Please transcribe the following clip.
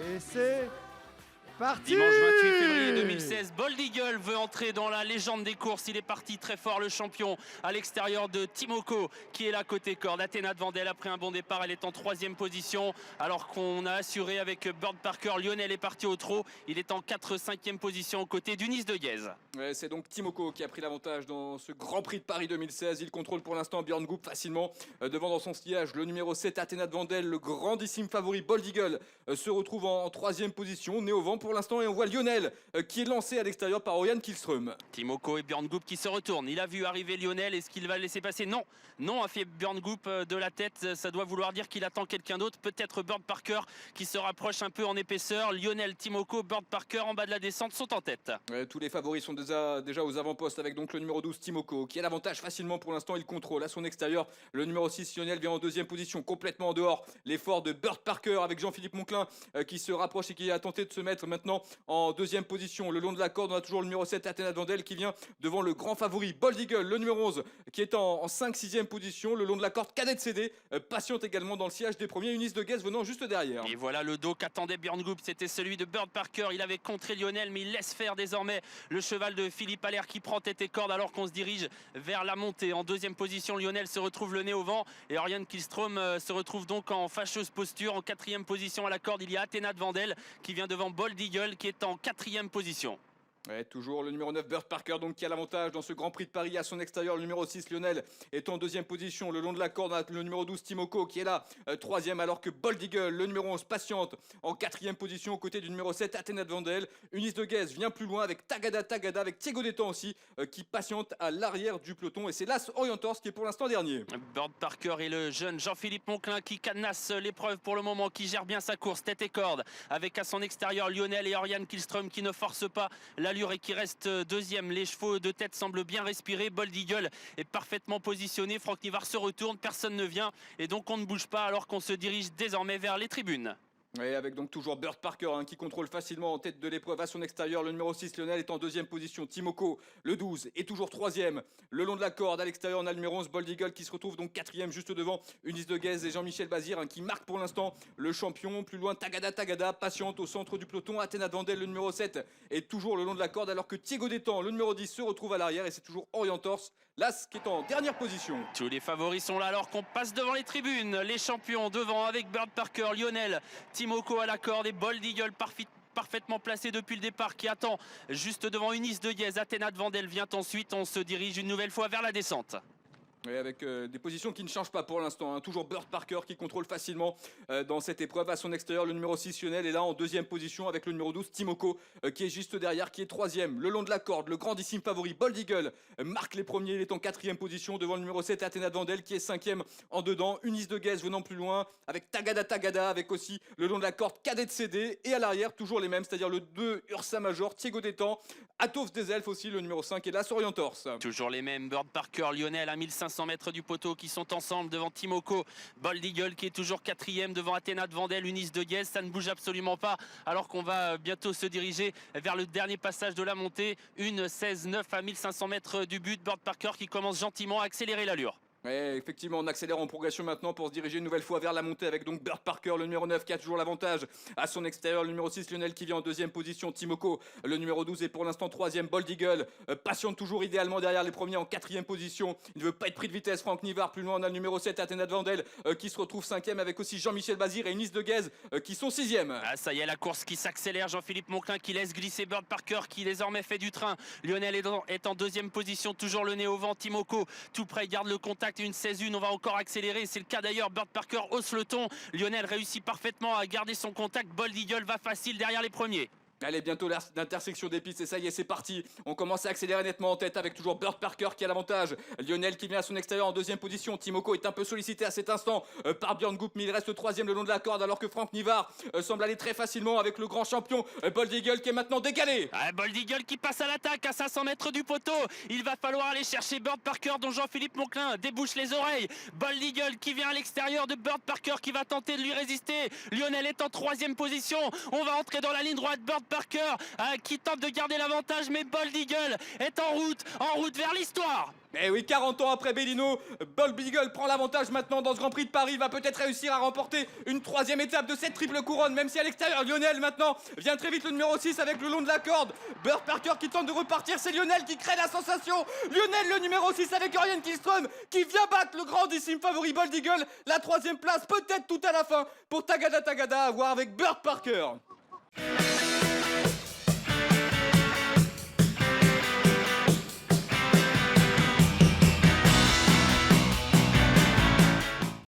Et c'est parti! Dimanche 28 février 2016, Bold Eagle veut entrer dans la légende des courses. Il est parti très fort, le champion, à l'extérieur de Timoko, qui est là côté corde. Athéna de Vandel, après un bon départ, elle est en 3e position, alors qu'on a assuré avec Bird Parker. Lionel est parti au trot. Il est en 4-5e position aux côtés d'Unis de Guèze. Ouais, c'est donc Timoko qui a pris l'avantage dans ce Grand Prix de Paris 2016. Il contrôle pour l'instant Björn Goop facilement. Devant dans son sillage, le numéro 7, Athéna de Vandel, le grandissime favori Bold Eagle, se retrouve en 3e position, né au vent pour l'instant. Et on voit Lionel qui est lancé à l'extérieur par Oriane Kihlström. Timoko et Björn Goop qui se retournent. Il a vu arriver Lionel. Est-ce qu'il va le laisser passer? Non. Non, a fait Björn Goop de la tête. Ça doit vouloir dire qu'il attend quelqu'un d'autre. Peut-être Bird Parker qui se rapproche un peu en épaisseur. Lionel, Timoko, Bird Parker en bas de la descente sont en tête. Tous les favoris sont déjà aux avant-postes avec donc le numéro 12 Timoko qui a l'avantage facilement pour l'instant. Il contrôle à son extérieur. Le numéro 6 Lionel vient en 2e position, complètement en dehors. L'effort de Bird Parker avec Jean-Philippe Monclin qui se rapproche et qui a tenté de se mettre maintenant en 2e position. Le long de la corde, on a toujours le numéro 7 Athéna de Vandel qui vient devant le grand favori Bold Eagle, le numéro 11 qui est en 5-6e position. Le long de la corde, Cadet CD patiente également dans le sillage des premiers. Unis de Guèze venant juste derrière. Et voilà le dos qu'attendait Björn Goop, c'était celui de Bird Parker. Il avait contré Lionel, mais il laisse faire désormais le cheval de Philippe Allaire qui prend tête et corde alors qu'on se dirige vers la montée. En 2e position, Lionel se retrouve le nez au vent et Oriane Kihlström se retrouve donc en fâcheuse posture. En 4e position à la corde, il y a Athéna de Vandel qui vient devant Bold Eagle qui est en 4e position. Ouais, toujours le numéro 9 Bird Parker donc qui a l'avantage dans ce Grand Prix de Paris à son extérieur. Le numéro 6 Lionel est en 2e position. Le long de la corde, on a le numéro 12 Timoko qui est là 3e, alors que Bold Eagle, le numéro 11 patiente en 4e position aux côtés du numéro 7 Athéna de Vandel. Unis de Guèze vient plus loin avec Tagada avec Thiego Détan aussi qui patiente à l'arrière du peloton, et c'est l'As Orientors qui est pour l'instant dernier. Bird Parker et le jeune Jean-Philippe Monclin qui cadenasse l'épreuve pour le moment, qui gère bien sa course tête et corde avec à son extérieur Lionel et Oriane Kihlström qui ne forcent pas l'allure et qui reste 2e. Les chevaux de tête semblent bien respirer. Bold Eagle est parfaitement positionné. Franck Nivard se retourne, personne ne vient et donc on ne bouge pas alors qu'on se dirige désormais vers les tribunes. Et avec donc toujours Bird Parker qui contrôle facilement en tête de l'épreuve à son extérieur. Le numéro 6 Lionel est en 2e position. Timoko, le 12, est toujours 3e. Le long de la corde à l'extérieur, on a le numéro 11 Bold Eagle qui se retrouve donc 4e juste devant Unis de Guèze et Jean-Michel Bazir qui marque pour l'instant le champion. Plus loin, Tagada patiente au centre du peloton. Athéna de Vandel, le numéro 7, est toujours le long de la corde, alors que Thiego Détan, le numéro 10, se retrouve à l'arrière, et c'est toujours Orientors, l'As, qui est en dernière position. Tous les favoris sont là alors qu'on passe devant les tribunes. Les champions devant avec Bird Parker, Lionel, Timoko à la corde et Bold Eagle parfaitement placé depuis le départ qui attend juste devant Unis de Guèze. Athéna de Vandel vient ensuite. On se dirige une nouvelle fois vers la descente. Et avec des positions qui ne changent pas pour l'instant. Toujours Bird Parker qui contrôle facilement dans cette épreuve à son extérieur. Le numéro 6 Lionel est là en 2e position avec le numéro 12 Timoko qui est juste derrière, qui est 3e. Le long de la corde, le grandissime favori Bold Eagle marque les premiers. Il est en 4e position devant le numéro 7 Athéna de Vandel qui est 5e en dedans. Unis de Guèze venant plus loin avec Tagada avec aussi le long de la corde Cadet CD, et à l'arrière toujours les mêmes, c'est-à-dire le 2 Ursa Major, Thiego Détan, Atos des Elfes aussi, le numéro 5 et l'As Orientors. Toujours les mêmes, Bird Parker, Lionel à 1500 mètres du poteau qui sont ensemble devant Timoko, Bold Eagle qui est toujours 4e devant Athéna de Vandel, Unis de Guèze. Ça ne bouge absolument pas alors qu'on va bientôt se diriger vers le dernier passage de la montée. Une 16-9 à 1500 mètres du but. Bird Parker qui commence gentiment à accélérer l'allure. Ouais, effectivement, on accélère en progression maintenant pour se diriger une nouvelle fois vers la montée avec donc Bird Parker, le numéro 9 qui a toujours l'avantage à son extérieur. Le numéro 6 Lionel qui vient en 2e position. Timoko, le numéro 12, est pour l'instant 3e. Bold Eagle patiente toujours idéalement derrière les premiers en 4e position. Il ne veut pas être pris de vitesse. Franck Nivard, plus loin, on a le numéro 7 Athéna de Vandel qui se retrouve 5e avec aussi Jean-Michel Bazir et Unis de Guèze qui sont 6e. Ah, ça y est, la course qui s'accélère. Jean-Philippe Monclin qui laisse glisser Bird Parker qui désormais fait du train. Lionel est en 2e position, toujours le nez au vent. Timoko tout près, garde le contact. Une 16-1, on va encore accélérer. C'est le cas d'ailleurs. Bird Parker hausse le ton. Lionel réussit parfaitement à garder son contact. Bold Eagle va facile derrière les premiers. Allez, bientôt l'intersection des pistes, et ça y est, c'est parti. On commence à accélérer nettement en tête avec toujours Bird Parker qui a l'avantage. Lionel qui vient à son extérieur en 2e position. Timoko est un peu sollicité à cet instant par Björn Goop, mais il reste 3e le long de la corde, alors que Franck Nivard semble aller très facilement avec le grand champion Bold Eagle qui est maintenant décalé. Ah, Bold Eagle qui passe à l'attaque à 500 mètres du poteau. Il va falloir aller chercher Bird Parker dont Jean-Philippe Monclin débouche les oreilles. Bold Eagle qui vient à l'extérieur de Bird Parker qui va tenter de lui résister. Lionel est en 3e position. On va entrer dans la ligne droite. Bird Parker qui tente de garder l'avantage, mais Bold Eagle est en route vers l'histoire. Eh oui, 40 ans après Bellino, Bold Eagle prend l'avantage maintenant dans ce Grand Prix de Paris, va peut-être réussir à remporter une troisième étape de cette triple couronne, même si à l'extérieur, Lionel maintenant vient très vite le numéro 6 avec le long de la corde. Burt Parker qui tente de repartir, c'est Lionel qui crée la sensation. Lionel le numéro 6 avec Orion Kihlström qui vient battre le grandissime favori Bold Eagle. La troisième place peut-être tout à la fin pour Tagada à voir avec Burt Parker.